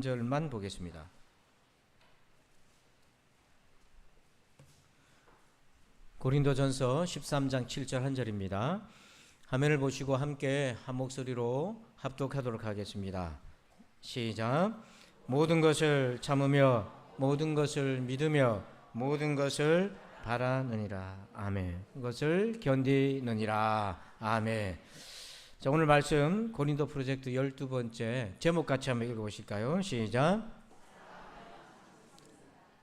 절만 보겠습니다. 고린도전서 13장 7절 한 절입니다. 화면을 보시고 함께 한 목소리로 합독하도록 하겠습니다. 시작. 모든 것을 참으며 모든 것을 믿으며 모든 것을 바라느니라. 아멘. 그것을 견디느니라. 아멘. 자, 오늘 말씀 고린도 프로젝트 12번째 제목 같이 한번 읽어보실까요? 시작.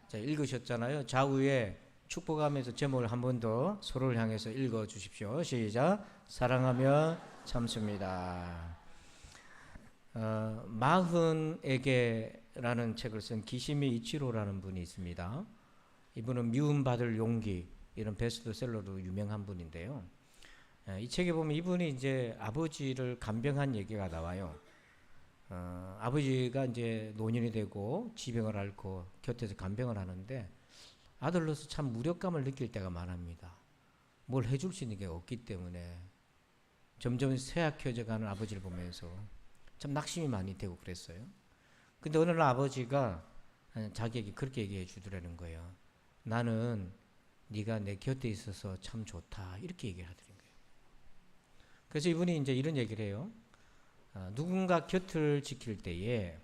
자, 읽으셨잖아요. 좌우에 축복하면서 제목을 한 번 더 서로를 향해서 읽어주십시오. 시작. 사랑하며 참습니다. 마흔에게라는 책을 쓴 기시미 이치로라는 분이 있습니다. 이분은 미움받을 용기 이런 베스트셀러로 유명한 분인데요. 이 책에 보면 이분이 이제 아버지를 간병한 얘기가 나와요. 아버지가 이제 노년이 되고 지병을 앓고 곁에서 간병을 하는데 아들로서 참 무력감을 느낄 때가 많습니다. 뭘 해줄 수 있는 게 없기 때문에 점점 쇠약해져 가는 아버지를 보면서 참 낙심이 많이 되고 그랬어요. 근데 어느 날 아버지가 자기에게 그렇게 얘기해 주더라는 거예요. 나는 네가 내 곁에 있어서 참 좋다. 이렇게 얘기를 하더라는 거예요. 그래서 이분이 이제 이런 얘기를 해요. 누군가 곁을 지킬 때에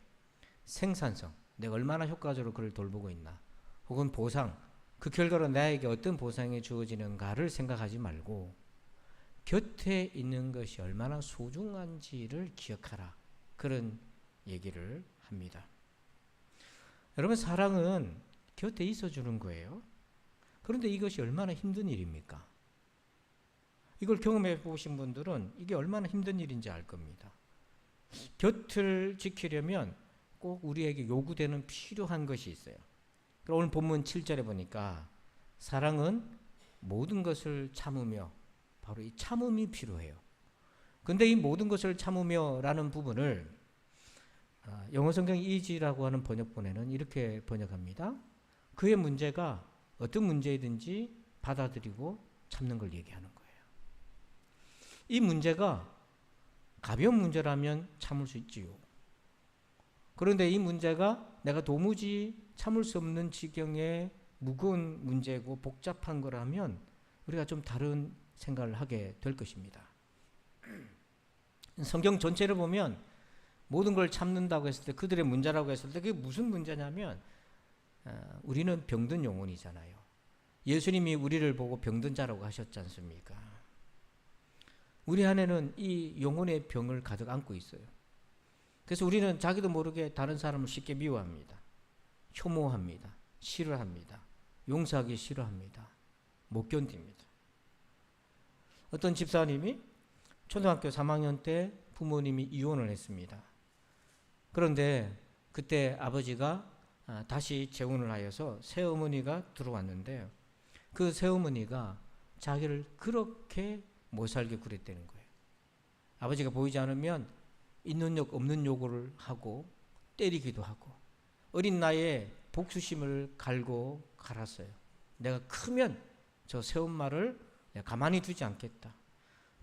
생산성, 내가 얼마나 효과적으로 그를 돌보고 있나, 혹은 보상, 그 결과로 나에게 어떤 보상이 주어지는가를 생각하지 말고 곁에 있는 것이 얼마나 소중한지를 기억하라. 그런 얘기를 합니다. 여러분, 사랑은 곁에 있어주는 거예요. 그런데 이것이 얼마나 힘든 일입니까? 이걸 경험해 보신 분들은 이게 얼마나 힘든 일인지 알 겁니다. 곁을 지키려면 꼭 우리에게 요구되는 필요한 것이 있어요. 오늘 본문 7절에 보니까 사랑은 모든 것을 참으며, 바로 이 참음이 필요해요. 근데 이 모든 것을 참으며 라는 부분을 영어 성경 이지라고 하는 번역본에는 이렇게 번역합니다. 그의 문제가 어떤 문제이든지 받아들이고 참는 걸 얘기하는 거예요. 이 문제가 가벼운 문제라면 참을 수 있지요. 그런데 이 문제가 내가 도무지 참을 수 없는 지경의 무거운 문제고 복잡한 거라면 우리가 좀 다른 생각을 하게 될 것입니다. 성경 전체를 보면 모든 걸 참는다고 했을 때, 그들의 문제라고 했을 때 그게 무슨 문제냐면 우리는 병든 영혼이잖아요. 예수님이 우리를 보고 병든 자라고 하셨지 않습니까? 우리 안에는 이 영혼의 병을 가득 안고 있어요. 그래서 우리는 자기도 모르게 다른 사람을 쉽게 미워합니다. 혐오합니다. 싫어합니다. 용서하기 싫어합니다. 못 견딥니다. 어떤 집사님이 초등학교 3학년 때 부모님이 이혼을 했습니다. 그런데 그때 아버지가 다시 재혼을 하여서 새어머니가 들어왔는데 그 새어머니가 자기를 그렇게 못 살게 굴했다는 거예요. 아버지가 보이지 않으면 있는 욕 없는 욕을 하고 때리기도 하고 어린 나이에 복수심을 갈고 갈았어요. 내가 크면 저 새엄마를 내가 가만히 두지 않겠다.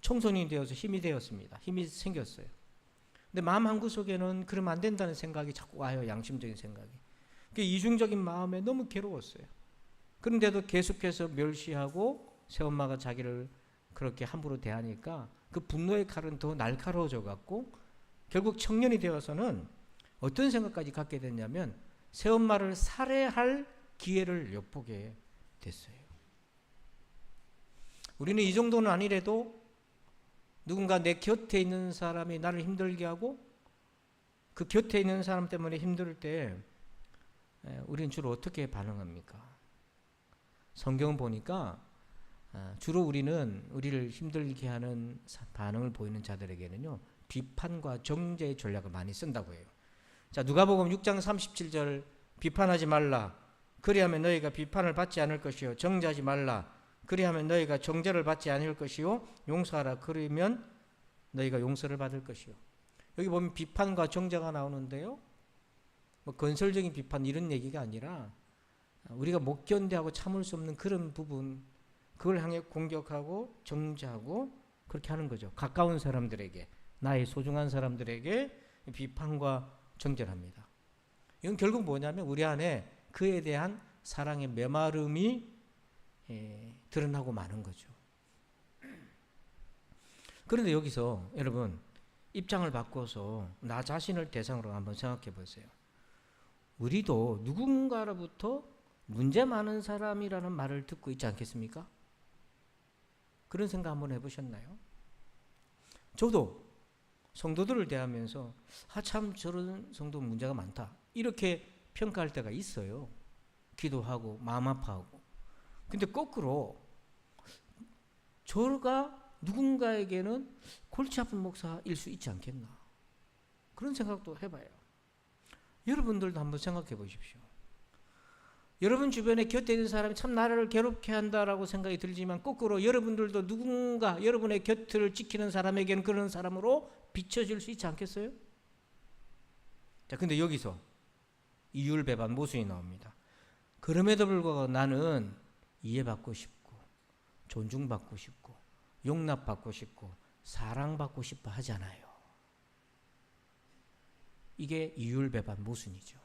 청소년이 되어서 힘이 되었습니다. 힘이 생겼어요. 근데 마음 한구석에는 그러면 안 된다는 생각이 자꾸 와요. 양심적인 생각이. 그 이중적인 마음에 너무 괴로웠어요. 그런데도 계속해서 멸시하고 새엄마가 자기를 그렇게 함부로 대하니까 그 분노의 칼은 더 날카로워져 갖고 결국 청년이 되어서는 어떤 생각까지 갖게 됐냐면 새엄마를 살해할 기회를 엿보게 됐어요. 우리는 이 정도는 아니래도 누군가 내 곁에 있는 사람이 나를 힘들게 하고 그 곁에 있는 사람 때문에 힘들 때 우리는 주로 어떻게 반응합니까? 성경을 보니까 주로 우리는 우리를 힘들게 하는 반응을 보이는 자들에게는요, 비판과 정죄의 전략을 많이 쓴다고 해요. 자, 누가복음 6장 37절, 비판하지 말라. 그리하면 너희가 비판을 받지 않을 것이요. 정죄하지 말라. 그리하면 너희가 정죄를 받지 않을 것이요. 용서하라. 그러면 너희가 용서를 받을 것이요. 여기 보면 비판과 정죄가 나오는데요, 뭐 건설적인 비판 이런 얘기가 아니라 우리가 못 견뎌하고 참을 수 없는 그런 부분, 그걸 향해 공격하고 정죄하고 그렇게 하는 거죠. 가까운 사람들에게, 나의 소중한 사람들에게 비판과 정죄를 합니다. 이건 결국 뭐냐면 우리 안에 그에 대한 사랑의 메마름이 드러나고 마는 거죠. 그런데 여기서 여러분 입장을 바꿔서 나 자신을 대상으로 한번 생각해 보세요. 우리도 누군가로부터 문제 많은 사람이라는 말을 듣고 있지 않겠습니까? 그런 생각 한번 해보셨나요? 저도 성도들을 대하면서 참 저런 성도 문제가 많다 이렇게 평가할 때가 있어요. 기도하고 마음 아파하고. 근데 거꾸로 저가 누군가에게는 골치 아픈 목사일 수 있지 않겠나 그런 생각도 해봐요. 여러분들도 한번 생각해 보십시오. 여러분 주변에 곁에 있는 사람이 참 나를 괴롭게 한다라고 생각이 들지만 거꾸로 여러분들도 누군가 여러분의 곁을 지키는 사람에게는 그런 사람으로 비춰질 수 있지 않겠어요? 자, 근데 여기서 이율배반 모순이 나옵니다. 그럼에도 불구하고 나는 이해받고 싶고 존중받고 싶고 용납받고 싶고 사랑받고 싶어 하잖아요. 이게 이율배반 모순이죠.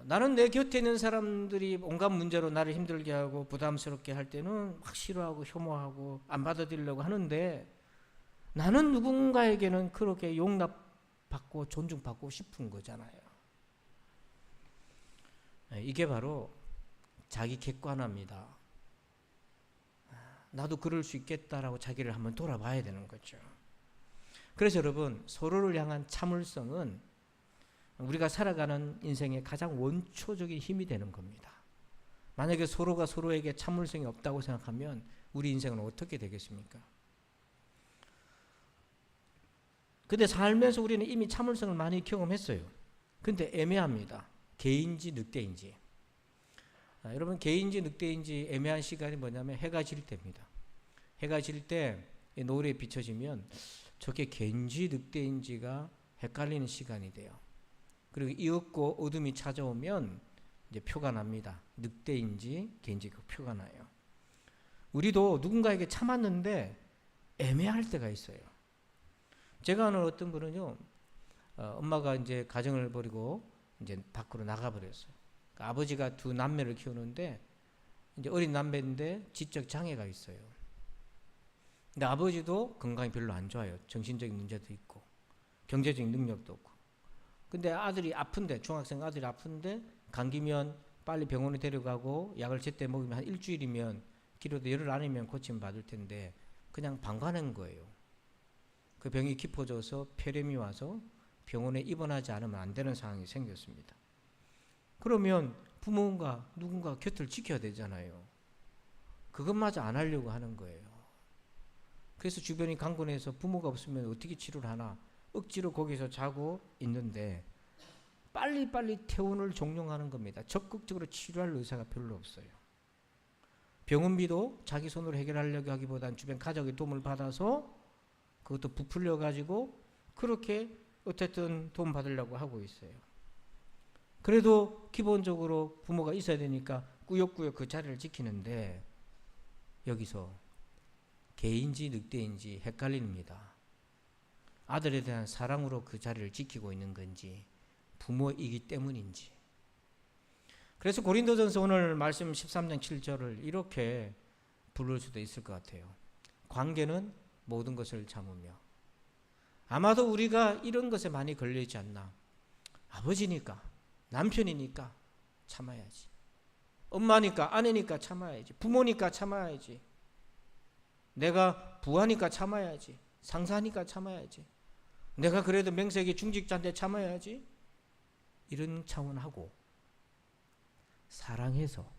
나는 내 곁에 있는 사람들이 온갖 문제로 나를 힘들게 하고 부담스럽게 할 때는 막 싫어하고 혐오하고 안 받아들이려고 하는데 나는 누군가에게는 그렇게 용납받고 존중받고 싶은 거잖아요. 이게 바로 자기 객관화입니다. 나도 그럴 수 있겠다라고 자기를 한번 돌아봐야 되는 거죠. 그래서 여러분 서로를 향한 참을성은 우리가 살아가는 인생의 가장 원초적인 힘이 되는 겁니다. 만약에 서로가 서로에게 참을성이 없다고 생각하면 우리 인생은 어떻게 되겠습니까? 근데 살면서 우리는 이미 참을성을 많이 경험했어요. 근데 애매합니다. 개인지 늑대인지. 여러분 개인지 늑대인지 애매한 시간이 뭐냐면 해가 질 때입니다. 해가 질 때 노을에 비춰지면 저게 개인지 늑대인지가 헷갈리는 시간이 돼요. 그리고 이윽고 어둠이 찾아오면 이제 표가 납니다. 늑대인지 개인지 그 표가 나요. 우리도 누군가에게 참았는데 애매할 때가 있어요. 제가 아는 어떤 분은요, 엄마가 이제 가정을 버리고 이제 밖으로 나가버렸어요. 그러니까 아버지가 두 남매를 키우는데 이제 어린 남매인데 지적 장애가 있어요. 근데 아버지도 건강이 별로 안 좋아요. 정신적인 문제도 있고 경제적인 능력도 없고. 근데 아들이 아픈데 중학생 아들이 아픈데 감기면 빨리 병원에 데려가고 약을 제때 먹으면 한 일주일이면 길어도 열흘 안이면 고침 받을 텐데 그냥 방관한 거예요. 그 병이 깊어져서 폐렴이 와서 병원에 입원하지 않으면 안 되는 상황이 생겼습니다. 그러면 부모가 누군가 곁을 지켜야 되잖아요. 그것마저 안 하려고 하는 거예요. 그래서 주변이 강권해서 부모가 없으면 어떻게 치료를 하나 억지로 거기서 자고 있는데 빨리빨리 퇴원을 종용하는 겁니다. 적극적으로 치료할 의사가 별로 없어요. 병원비도 자기 손으로 해결하려고 하기보다는 주변 가족의 도움을 받아서 그것도 부풀려 가지고 그렇게 어쨌든 도움 받으려고 하고 있어요. 그래도 기본적으로 부모가 있어야 되니까 꾸역꾸역 그 자리를 지키는데 여기서 개인지 늑대인지 헷갈립니다. 아들에 대한 사랑으로 그 자리를 지키고 있는 건지 부모이기 때문인지. 그래서 고린도전서 오늘 말씀 13장 7절을 이렇게 부를 수도 있을 것 같아요. 관계는 모든 것을 참으며. 아마도 우리가 이런 것에 많이 걸려있지 않나. 아버지니까 남편이니까 참아야지. 엄마니까 아내니까 참아야지. 부모니까 참아야지. 내가 부하니까 참아야지. 상사니까 참아야지. 내가 그래도 명색이 중직자인데 참아야지. 이런 차원하고 사랑해서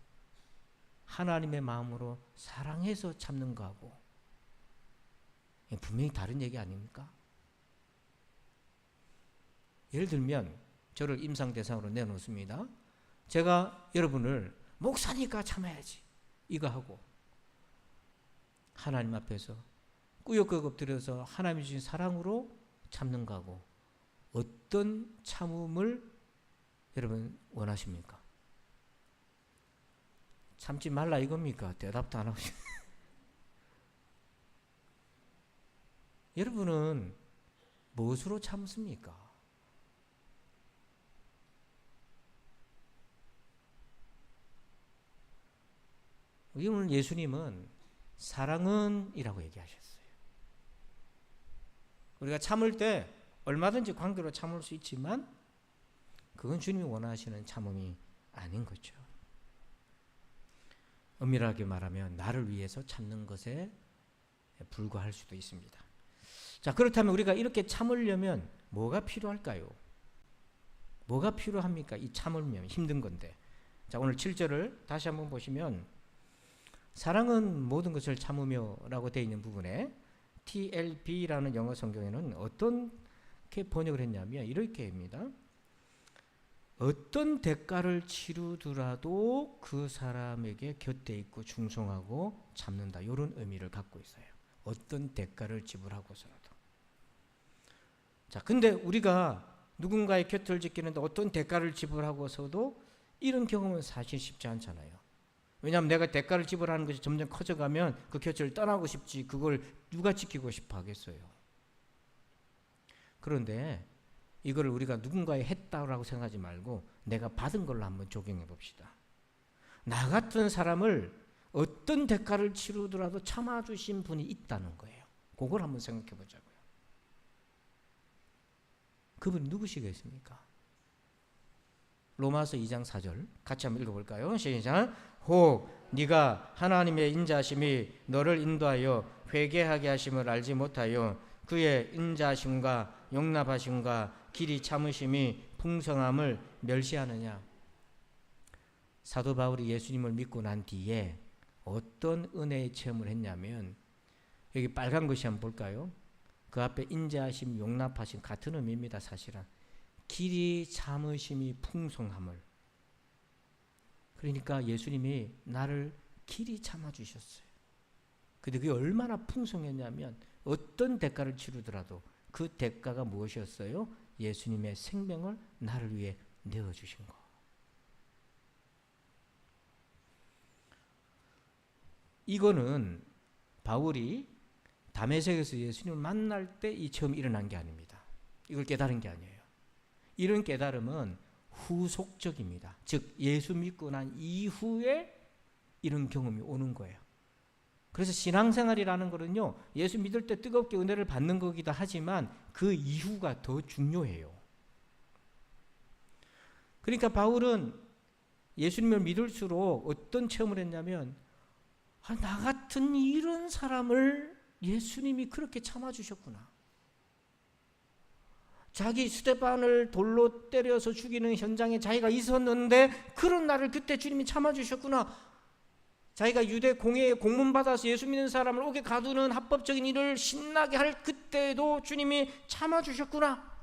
하나님의 마음으로 사랑해서 참는 거하고 분명히 다른 얘기 아닙니까? 예를 들면 저를 임상 대상으로 내놓습니다. 제가 여러분을 목사니까 참아야지 이거 하고 하나님 앞에서 꾸역꾸역 엎드려서 하나님이 주신 사랑으로 참는 거하고 어떤 참음을 여러분 원하십니까? 참지 말라 이겁니까? 대답도 안 하고 여러분은 무엇으로 참습니까? 오늘 예수님은 사랑은 이라고 얘기하셨어요. 우리가 참을 때 얼마든지 관계로 참을 수 있지만 그건 주님이 원하시는 참음이 아닌 거죠. 엄밀하게 말하면 나를 위해서 참는 것에 불과할 수도 있습니다. 자, 그렇다면 우리가 이렇게 참으려면 뭐가 필요할까요? 뭐가 필요합니까? 이 참으면 힘든 건데. 자, 오늘 7절을 다시 한번 보시면 사랑은 모든 것을 참으며 라고 되어 있는 부분에 TLB라는 영어 성경에는 어떻게 번역을 했냐면 이렇게 합니다. 어떤 대가를 치르더라도 그 사람에게 곁에 있고 충성하고 참는다. 이런 의미를 갖고 있어요. 어떤 대가를 지불하고서라도. 자, 근데 우리가 누군가의 곁을 지키는데 어떤 대가를 지불하고서도 이런 경험은 사실 쉽지 않잖아요. 왜냐하면 내가 대가를 지불하는 것이 점점 커져가면 그 곁을 떠나고 싶지 그걸 누가 지키고 싶어 하겠어요. 그런데 이거를 우리가 누군가에 했다고 생각하지 말고 내가 받은 걸로 한번 적용해 봅시다. 나 같은 사람을 어떤 대가를 치르더라도 참아주신 분이 있다는 거예요. 그걸 한번 생각해 보자고요. 그분이 누구시겠습니까? 로마서 2장 4절 같이 한번 읽어볼까요? 시작. 혹 네가 하나님의 인자심이 너를 인도하여 회개하게 하심을 알지 못하여 그의 인자심과 용납하심과 길이 참으심이 풍성함을 멸시하느냐. 사도 바울이 예수님을 믿고 난 뒤에 어떤 은혜의 체험을 했냐면 여기 빨간 것이 한번 볼까요? 그 앞에 인자하심, 용납하심 같은 의미입니다. 사실은 길이 참으심이 풍성함을. 그러니까 예수님이 나를 길이 참아주셨어요. 근데 그게 얼마나 풍성했냐면 어떤 대가를 치르더라도 그 대가가 무엇이었어요? 예수님의 생명을 나를 위해 내어주신 거. 이거는 바울이 다메섹에서 예수님을 만날 때 이 체험이 일어난 게 아닙니다. 이걸 깨달은 게 아니에요. 이런 깨달음은 후속적입니다. 즉 예수 믿고 난 이후에 이런 경험이 오는 거예요. 그래서 신앙생활이라는 거는요, 예수 믿을 때 뜨겁게 은혜를 받는 거기도 하지만 그 이후가 더 중요해요. 그러니까 바울은 예수님을 믿을수록 어떤 체험을 했냐면 나 같은 이런 사람을 예수님이 그렇게 참아주셨구나. 자기 스데반을 돌로 때려서 죽이는 현장에 자기가 있었는데 그런 나를 그때 주님이 참아주셨구나. 자기가 유대 공회에 공문받아서 예수 믿는 사람을 옥에 가두는 합법적인 일을 신나게 할 그때도 주님이 참아주셨구나.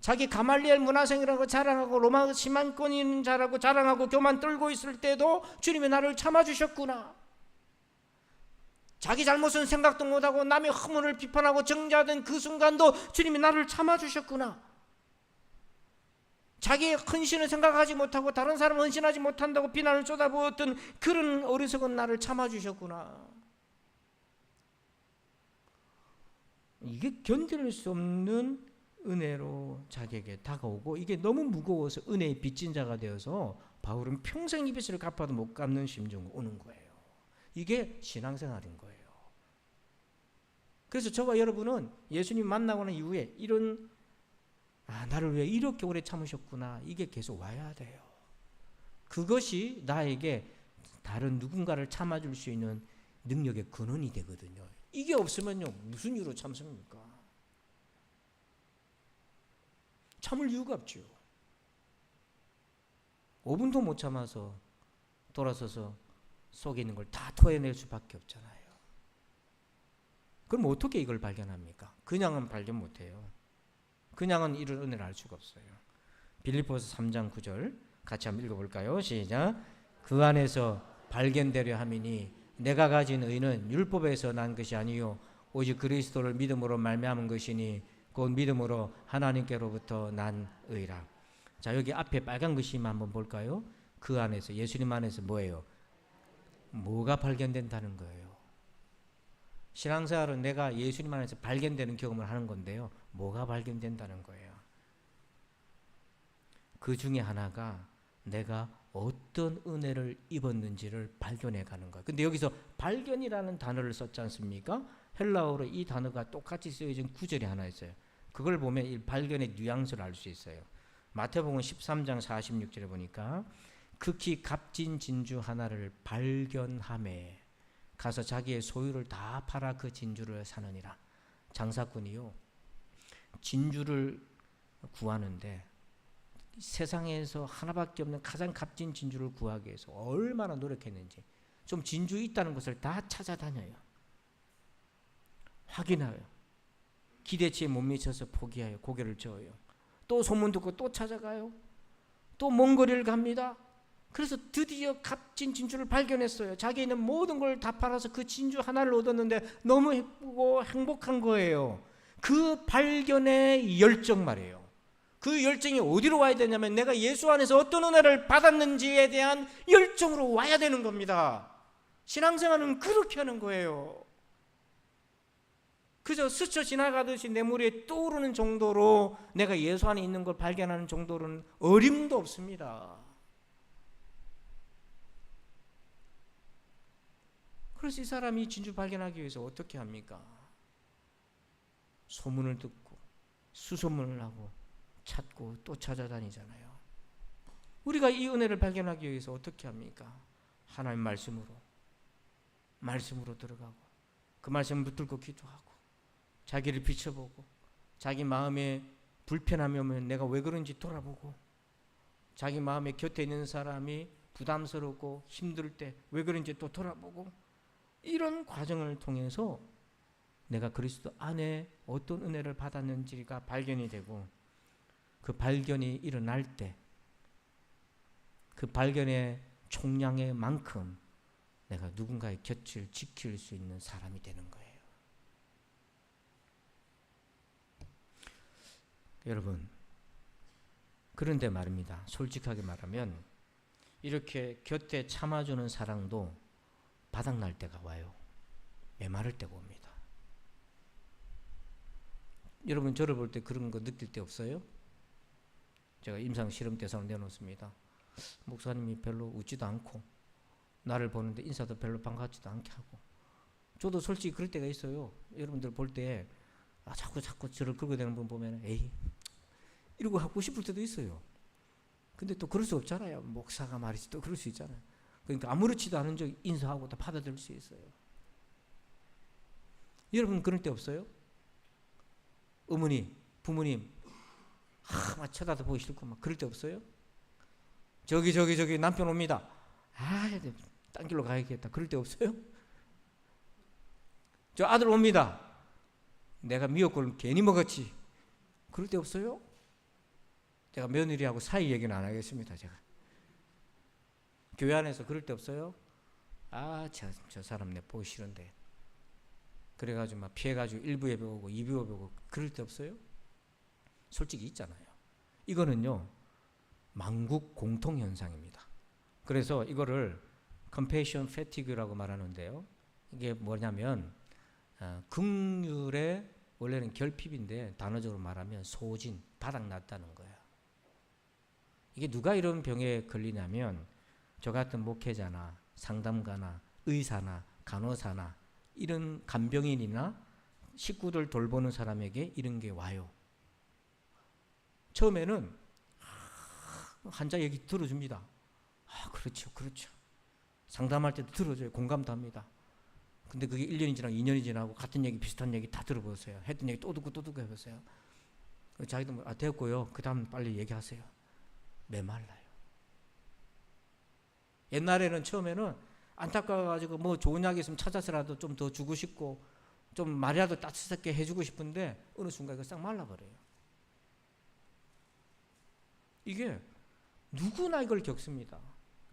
자기 가말리엘 문화생이라고 자랑하고 로마 심한권인 자라고 자랑하고 교만 떨고 있을 때도 주님이 나를 참아주셨구나. 자기 잘못은 생각도 못하고 남의 허물을 비판하고 정죄하던 그 순간도 주님이 나를 참아주셨구나. 자기의 헌신을 생각하지 못하고 다른 사람은 헌신하지 못한다고 비난을 쏟아부었던 그런 어리석은 나를 참아주셨구나. 이게 견딜 수 없는 은혜로 자기에게 다가오고 이게 너무 무거워서 은혜의 빚진 자가 되어서 바울은 평생 이 빚을 갚아도 못 갚는 심정이 오는 거예요. 이게 신앙생활인 거예요. 그래서 저와 여러분은 예수님 만나고 난 이후에 이런 나를 위해 이렇게 오래 참으셨구나. 이게 계속 와야 돼요. 그것이 나에게 다른 누군가를 참아줄 수 있는 능력의 근원이 되거든요. 이게 없으면요 무슨 이유로 참습니까? 참을 이유가 없죠. 5분도 못 참아서 돌아서서 속에 있는 걸 다 토해낼 수밖에 없잖아요. 그럼 어떻게 이걸 발견합니까? 그냥은 발견 못해요. 그냥은 이런 은혜를 알 수가 없어요. 빌립보서 3장 9절 같이 한번 읽어볼까요? 시작. 그 안에서 발견되려 함이니 내가 가진 의는 율법에서 난 것이 아니요 오직 그리스도를 믿음으로 말미암은 것이니 곧 믿음으로 하나님께로부터 난 의라. 자, 여기 앞에 빨간 것이 한번 볼까요? 그 안에서, 예수님 안에서 뭐예요? 뭐가 발견된다는 거예요. 신앙생활은 내가 예수님 안에서 발견되는 경험을 하는 건데요. 뭐가 발견된다는 거예요? 그 중에 하나가 내가 어떤 은혜를 입었는지를 발견해 가는 거예요. 근데 여기서 발견이라는 단어를 썼지 않습니까? 헬라어로 이 단어가 똑같이 쓰여진 구절이 하나 있어요. 그걸 보면 이 발견의 뉘앙스를 알 수 있어요. 마태복음 13장 46절에 보니까 극히 값진 진주 하나를 발견하매 가서 자기의 소유를 다 팔아 그 진주를 사느니라. 장사꾼이요, 진주를 구하는데 세상에서 하나밖에 없는 가장 값진 진주를 구하기 위해서 얼마나 노력했는지, 좀 진주 있다는 것을 다 찾아다녀요. 확인하여 기대치에 못 미쳐서 포기하여 고개를 저어요. 또 소문 듣고 또 찾아가요. 또 먼 거리를 갑니다. 그래서 드디어 값진 진주를 발견했어요. 자기 있는 모든 걸 다 팔아서 그 진주 하나를 얻었는데 너무 예쁘고 행복한 거예요. 그 발견의 열정 말이에요. 그 열정이 어디로 와야 되냐면 내가 예수 안에서 어떤 은혜를 받았는지에 대한 열정으로 와야 되는 겁니다. 신앙생활은 그렇게 하는 거예요. 그저 스쳐 지나가듯이 내 머리에 떠오르는 정도로 내가 예수 안에 있는 걸 발견하는 정도로는 어림도 없습니다. 그래서 이 사람이 진주 발견하기 위해서 어떻게 합니까? 소문을 듣고 수소문을 하고 찾고 또 찾아다니잖아요. 우리가 이 은혜를 발견하기 위해서 어떻게 합니까? 하나님 말씀으로 들어가고 그 말씀을 붙들고 기도하고 자기를 비춰보고 자기 마음에 불편함이 오면 내가 왜 그런지 돌아보고 자기 마음에 곁에 있는 사람이 부담스럽고 힘들 때 왜 그런지 또 돌아보고, 이런 과정을 통해서 내가 그리스도 안에 어떤 은혜를 받았는지가 발견이 되고, 그 발견이 일어날 때 그 발견의 총량의 만큼 내가 누군가의 곁을 지킬 수 있는 사람이 되는 거예요. 여러분, 그런데 말입니다. 솔직하게 말하면 이렇게 곁에 참아주는 사랑도 바닥날 때가 와요. 메마를 때가 옵니다. 여러분, 저를 볼 때 그런 거 느낄 때 없어요? 제가 임상 실험 대상을 내놓습니다. 목사님이 별로 웃지도 않고 나를 보는데 인사도 별로 반갑지도 않게 하고, 저도 솔직히 그럴 때가 있어요. 여러분들 볼 때 자꾸 저를 끌고 다니는 분 보면 에이 이러고 하고 싶을 때도 있어요. 근데 또 그럴 수 없잖아요. 목사가 말이지 또 그럴 수 있잖아요. 그러니까 아무렇지도 않은 적 인사하고 다 받아들일 수 있어요. 여러분 그럴 때 없어요? 어머니, 부모님 막 쳐다보기 싫고 막 그럴 때 없어요? 저기 남편 옵니다. 딴 길로 가야겠다. 그럴 때 없어요? 저 아들 옵니다. 내가 미역국을 괜히 먹었지. 그럴 때 없어요? 제가 며느리하고 사이 얘기는 안 하겠습니다. 제가 교회 안에서 그럴 때 없어요? 저 사람 내 보기 싫은데. 그래가지고 막 피해가지고 1부 예배 오고 2부 예배 오고 그럴 때 없어요? 솔직히 있잖아요. 이거는요 만국 공통 현상입니다. 그래서 이거를 compassion fatigue라고 말하는데요. 이게 뭐냐면 긍휼의 원래는 결핍인데 단어적으로 말하면 소진, 바닥났다는 거예요. 이게 누가 이런 병에 걸리냐면 저 같은 목회자나 상담가나 의사나 간호사나 이런 간병인이나 식구들 돌보는 사람에게 이런 게 와요. 처음에는 환자 얘기 들어줍니다. 그렇죠. 상담할 때도 들어줘요. 공감도 합니다. 근데 그게 1년이 지나고 2년이 지나고 같은 얘기 비슷한 얘기 다 들어보세요. 했던 얘기 또 듣고 해보세요. 자기도 됐고요. 그 다음 빨리 얘기하세요. 메말라요. 옛날에는 처음에는 안타까워가지고 뭐 좋은 약이 있으면 찾아서라도 좀 더 주고 싶고 좀 말이라도 따뜻하게 해주고 싶은데 어느 순간 이거 싹 말라버려요. 이게 누구나 이걸 겪습니다.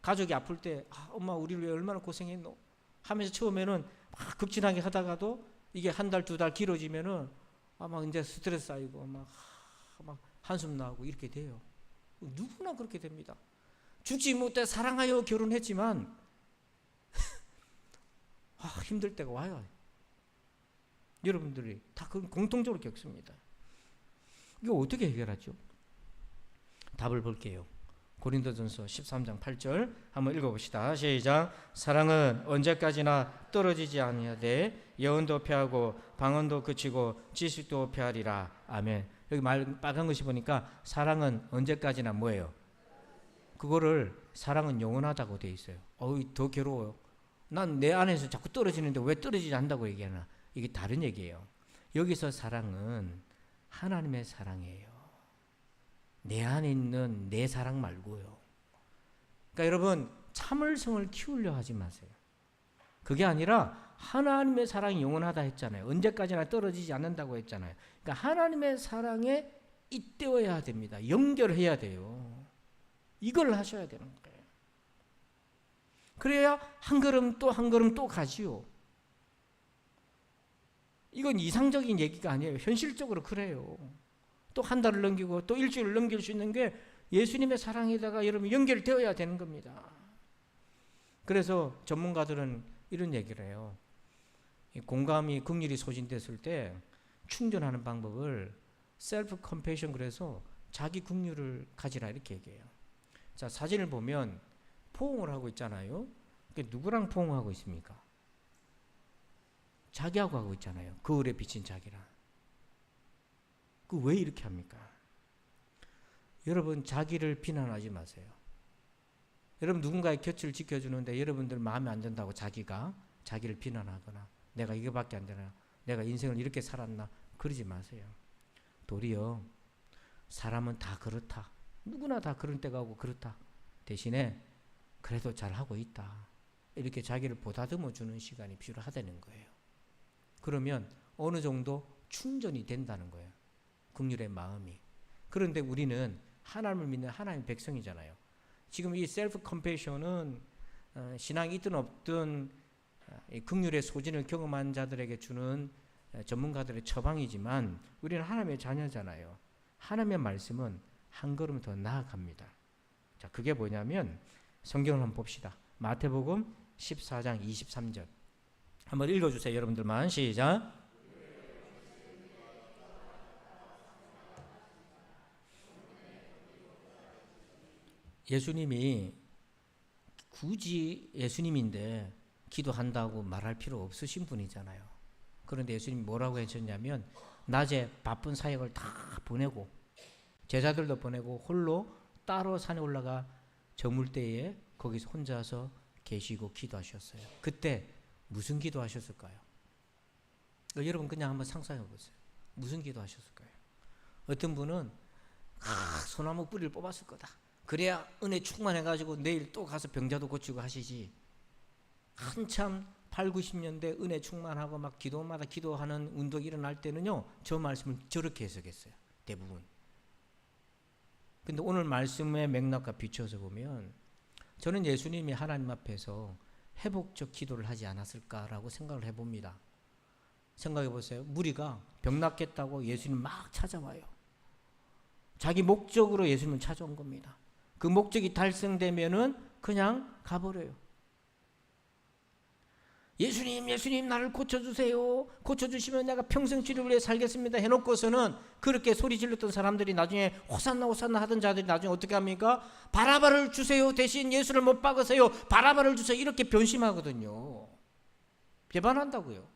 가족이 아플 때 엄마 우리를 위해 얼마나 고생했노 하면서 처음에는 막 극진하게 하다가도 이게 한 달, 두 달 길어지면은 막 이제 스트레스 쌓이고 막 한숨 나오고 이렇게 돼요. 누구나 그렇게 됩니다. 죽지 못해 사랑하여 결혼했지만 힘들 때가 와요. 여러분들이 다 공통적으로 겪습니다. 이거 어떻게 해결하죠? 답을 볼게요. 고린도전서 13장 8절 한번 읽어봅시다. 시작. 사랑은 언제까지나 떨어지지 아니하되 예언도 패하고 방언도 그치고 지식도 패하리라. 아멘. 여기 말 빨간 것이 보니까 사랑은 언제까지나 뭐예요? 그거를 사랑은 영원하다고 돼 있어요. 더 괴로워요. 난 내 안에서 자꾸 떨어지는데 왜 떨어지지 않는다고 얘기하나? 이게 다른 얘기예요. 여기서 사랑은 하나님의 사랑이에요. 내 안에 있는 내 사랑 말고요. 그러니까 여러분 참을성을 키우려 하지 마세요. 그게 아니라 하나님의 사랑이 영원하다 했잖아요. 언제까지나 떨어지지 않는다고 했잖아요. 그러니까 하나님의 사랑에 잇대어야 됩니다. 연결해야 돼요. 이걸 하셔야 되는 거예요. 그래야 한 걸음 또 한 걸음 또 가지요. 이건 이상적인 얘기가 아니에요. 현실적으로 그래요. 또 한 달을 넘기고 또 일주일을 넘길 수 있는 게 예수님의 사랑에다가 여러분 연결되어야 되는 겁니다. 그래서 전문가들은 이런 얘기를 해요. 공감이 긍휼이 소진됐을 때 충전하는 방법을 셀프 컴패션, 그래서 자기 긍휼을 가지라 이렇게 얘기해요. 자, 사진을 보면 포옹을 하고 있잖아요. 누구랑 포옹하고 있습니까? 자기하고 하고 있잖아요. 거울에 비친 자기랑. 그 왜 이렇게 합니까? 여러분 자기를 비난하지 마세요. 여러분 누군가의 곁을 지켜주는데 여러분들 마음에 안 든다고 자기를 비난하거나 내가 이거밖에 안 되나, 내가 인생을 이렇게 살았나, 그러지 마세요. 도리어 사람은 다 그렇다. 누구나 다 그런 때가 오고 그렇다. 대신에 그래도 잘하고 있다. 이렇게 자기를 보다듬어 주는 시간이 필요하다는 거예요. 그러면 어느 정도 충전이 된다는 거예요. 긍휼의 마음이. 그런데 우리는 하나님을 믿는 하나님의 백성이잖아요. 지금 이 셀프 컴패션은 신앙이 있든 없든 긍휼의 소진을 경험한 자들에게 주는 전문가들의 처방이지만 우리는 하나님의 자녀잖아요. 하나님의 말씀은 한 걸음 더 나아갑니다. 자, 그게 뭐냐면 성경을 한번 봅시다. 마태복음 14장 23절 한번 읽어주세요. 여러분들만 시작. 예수님이 굳이 예수님인데 기도한다고 말할 필요 없으신 분이잖아요. 그런데 예수님이 뭐라고 하셨냐면 낮에 바쁜 사역을 다 보내고 제자들도 보내고 홀로 따로 산에 올라가 저물 때에 거기서 혼자서 계시고 기도하셨어요. 그때 무슨 기도하셨을까요? 여러분 그냥 한번 상상해 보세요. 무슨 기도하셨을까요? 어떤 분은 소나무 뿌리를 뽑았을 거다. 그래야 은혜 충만해가지고 내일 또 가서 병자도 고치고 하시지. 한참 8, 90년대 은혜 충만하고 막 기도마다 기도하는 운동이 일어날 때는요, 저 말씀을 저렇게 해석했어요. 대부분. 근데 오늘 말씀의 맥락과 비춰서 보면 저는 예수님이 하나님 앞에서 회복적 기도를 하지 않았을까라고 생각을 해봅니다. 생각해 보세요. 무리가 병 낫겠다고 예수님 막 찾아와요. 자기 목적으로 예수님을 찾아온 겁니다. 그 목적이 달성되면은 그냥 가버려요. 예수님 나를 고쳐주세요. 고쳐주시면 내가 평생 주를 위해 살겠습니다 해놓고서는 그렇게 소리 질렀던 사람들이 나중에 호산나 하던 자들이 나중에 어떻게 합니까? 바라바를 주세요. 대신 예수를 못 박으세요. 바라바를 주세요. 이렇게 변심하거든요. 배반한다고요.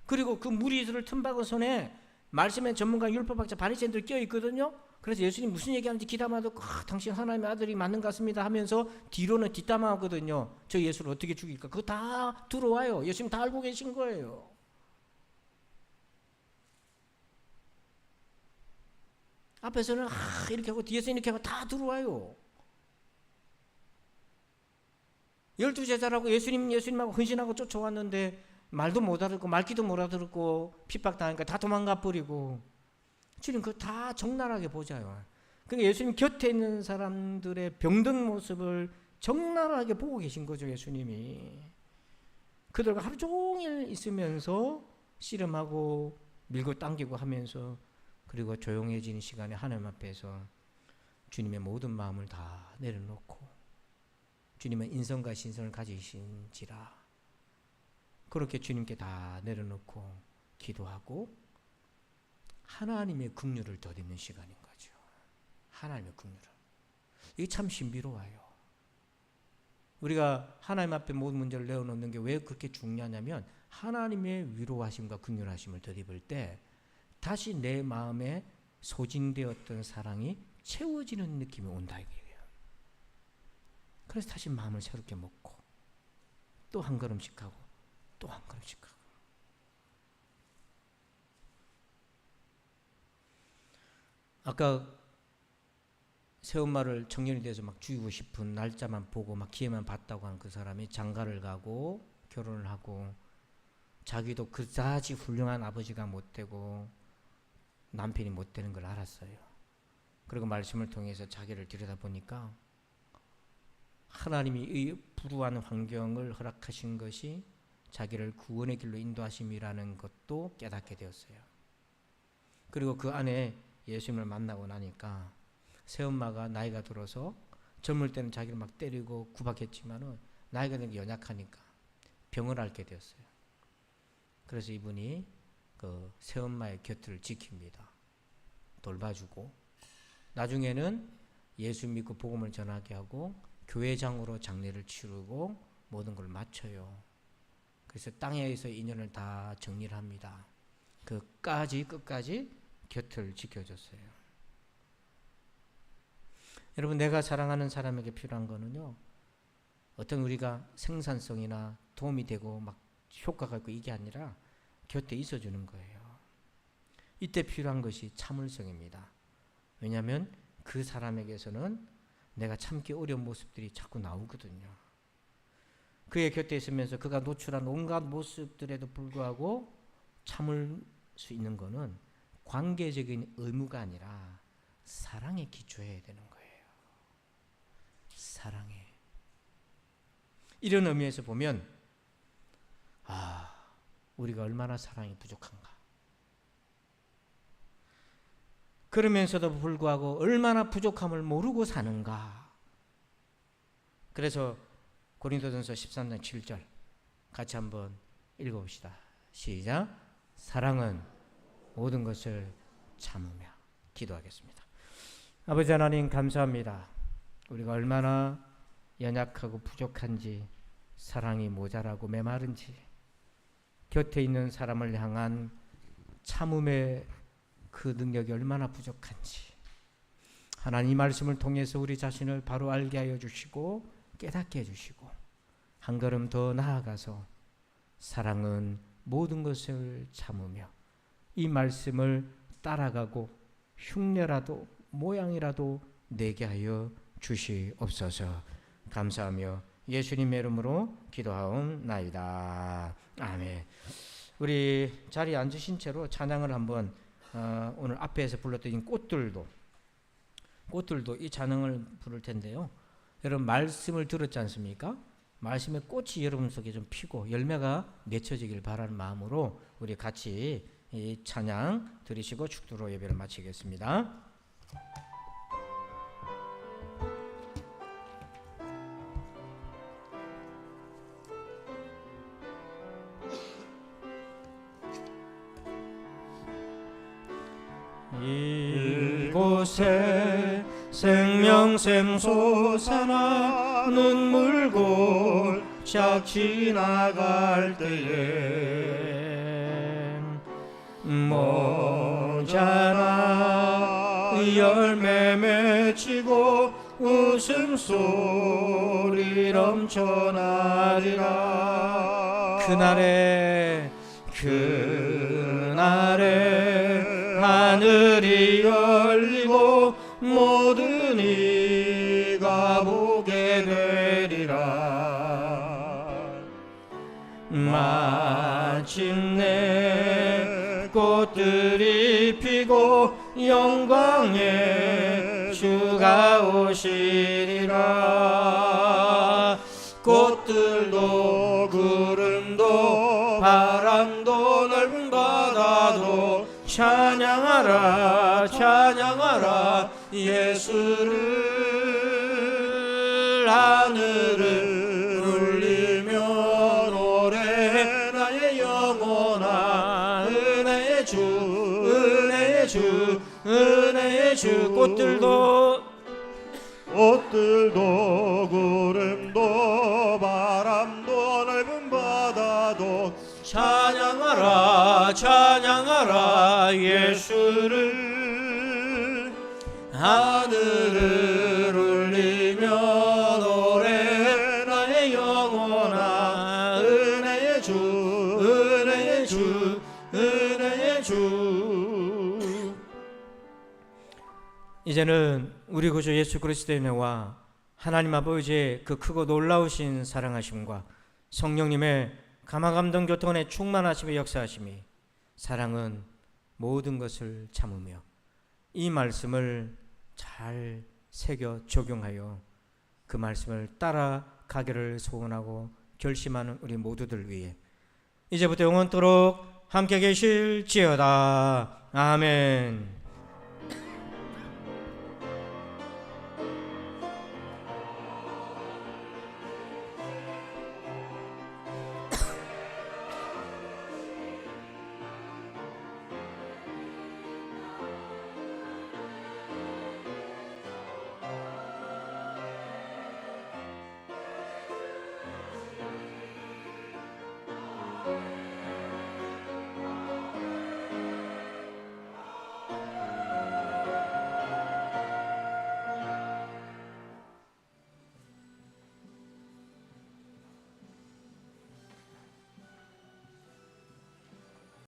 그리고 그 무리들을 틈바구 손에 말씀의 전문가 율법학자 바리새인들 껴 있거든요. 그래서 예수님 무슨 얘기하는지 귀담아도 당신 하나님의 아들이 맞는 것 같습니다 하면서 뒤로는 뒷담화하거든요. 저 예수를 어떻게 죽일까? 그거 다 들어와요. 예수님 다 알고 계신 거예요. 앞에서는 이렇게 하고 뒤에서 이렇게 하고 다 들어와요. 12제자라고 예수님하고 헌신하고 쫓아왔는데 말도 못 알아듣고 말귀도 못 알아듣고 핍박당하니까 다 도망가 버리고 주님 그거 다 적나라하게 보자요. 그러니까 예수님 곁에 있는 사람들의 병든 모습을 적나라하게 보고 계신 거죠. 예수님이 그들과 하루 종일 있으면서 씨름하고 밀고 당기고 하면서 그리고 조용해지는 시간에 하나님 앞에서 주님의 모든 마음을 다 내려놓고 주님은 인성과 신성을 가지신지라 그렇게 주님께 다 내려놓고 기도하고 하나님의 긍휼을 덧입는 시간인 거죠. 하나님의 긍휼을. 이게 참 신비로워요. 우리가 하나님 앞에 모든 문제를 내어놓는 게 왜 그렇게 중요하냐면 하나님의 위로하심과 긍휼하심을 덧입을 때 다시 내 마음에 소진되었던 사랑이 채워지는 느낌이 온다 이거예요. 그래서 다시 마음을 새롭게 먹고 또 한 걸음씩 하고 또 한 걸음씩 하고. 아까 새엄마를 청년이 돼서 막 죽이고 싶은 날짜만 보고 막 기회만 봤다고 한 그 사람이 장가를 가고 결혼을 하고 자기도 그다지 훌륭한 아버지가 못 되고 남편이 못 되는 걸 알았어요. 그리고 말씀을 통해서 자기를 들여다보니까 하나님이 이 불우한 환경을 허락하신 것이 자기를 구원의 길로 인도하심이라는 것도 깨닫게 되었어요. 그리고 그 안에 예수님을 만나고 나니까 새엄마가 나이가 들어서 젊을 때는 자기를 막 때리고 구박했지만은 나이가 되면 연약하니까 병을 앓게 되었어요. 그래서 이분이 그 새엄마의 곁을 지킵니다. 돌봐주고 나중에는 예수 믿고 복음을 전하게 하고 교회장으로 장례를 치르고 모든 걸 마쳐요. 그래서 땅에서 인연을 다 정리를 합니다. 끝까지 곁을 지켜줬어요. 여러분, 내가 사랑하는 사람에게 필요한 거는요, 어떤 우리가 생산성이나 도움이 되고 막 효과가 있고 이게 아니라 곁에 있어주는 거예요. 이때 필요한 것이 참을성입니다. 왜냐하면 그 사람에게서는 내가 참기 어려운 모습들이 자꾸 나오거든요. 그의 곁에 있으면서 그가 노출한 온갖 모습들에도 불구하고 참을 수 있는 거는 관계적인 의무가 아니라 사랑에 기초해야 되는 거예요. 사랑에. 이런 의미에서 보면 우리가 얼마나 사랑이 부족한가. 그러면서도 불구하고 얼마나 부족함을 모르고 사는가. 그래서 고린도전서 13장 7절 같이 한번 읽어봅시다. 시작. 사랑은 모든 것을 참으며. 기도하겠습니다. 아버지 하나님, 감사합니다. 우리가 얼마나 연약하고 부족한지, 사랑이 모자라고 메마른지, 곁에 있는 사람을 향한 참음의 그 능력이 얼마나 부족한지 하나님 이 말씀을 통해서 우리 자신을 바로 알게 하여 주시고 깨닫게 해주시고 한 걸음 더 나아가서 사랑은 모든 것을 참으며 이 말씀을 따라가고 흉내라도 모양이라도 내게 하여 주시옵소서. 감사하며 예수님의 이름으로 기도하옵나이다. 아멘. 우리 자리에 앉으신 채로 찬양을 한번 오늘 앞에서 불렀던 이 꽃들도 이 찬양을 부를 텐데요. 여러분 말씀을 들었지 않습니까? 말씀의 꽃이 여러분 속에 좀 피고 열매가 맺혀지길 바라는 마음으로 우리 같이 이 찬양 들으시고 축도로 예배를 마치겠습니다. 이곳에 생명샘 솟아나 눈물 골짝 지나갈 때에 모자라 열매 맺히고 웃음소리 넘쳐나리라. 그날에 하늘이 열리고 모든 이가 보게 되리라. 마침내 꽃들이 피고 영광의 주가 오시리라. 꽃들도 구름도 바람도 넓은 바다도 찬양하라 찬양하라 예수를. 하늘을 울리며 노래 나의 영혼아 은혜의 주 은혜의 주 은혜의 주. 옷들도 구름도 바람도 넓은 바다도 찬양하라 찬양하라 예수를 하늘을 울리며 노래 나의 영혼아 은혜의 주 은혜의 주 은혜의 주. 이제는 우리 구주 예수 그리스도의 은혜와 하나님 아버지의 그 크고 놀라우신 사랑하심과 성령님의 감화감동 교통의 충만하심의 역사하심이 사랑은 모든 것을 참으며 이 말씀을 잘 새겨 적용하여 그 말씀을 따라가기를 소원하고 결심하는 우리 모두들 위해 이제부터 영원토록 함께 계실지어다. 아멘.